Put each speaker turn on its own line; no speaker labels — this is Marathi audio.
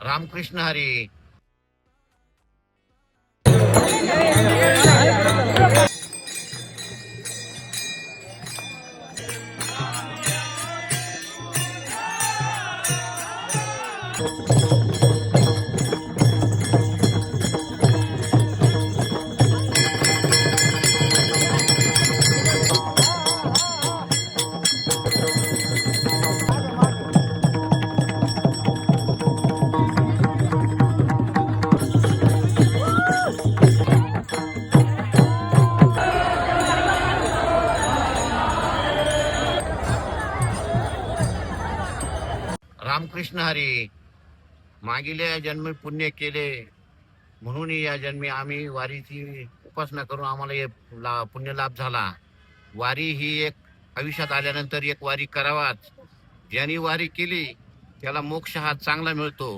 रामकृष्ण हरी. रामकृष्ण हरी. मागील या जन्मी पुण्य केले म्हणून या जन्मी आम्ही वारीची उपासना करून आम्हाला हे पुण्य लाभ झाला. वारी ही एक आयुष्यात आल्यानंतर एक वारी करावाच. ज्यांनी वारी केली त्याला मोक्ष हा चांगला मिळतो.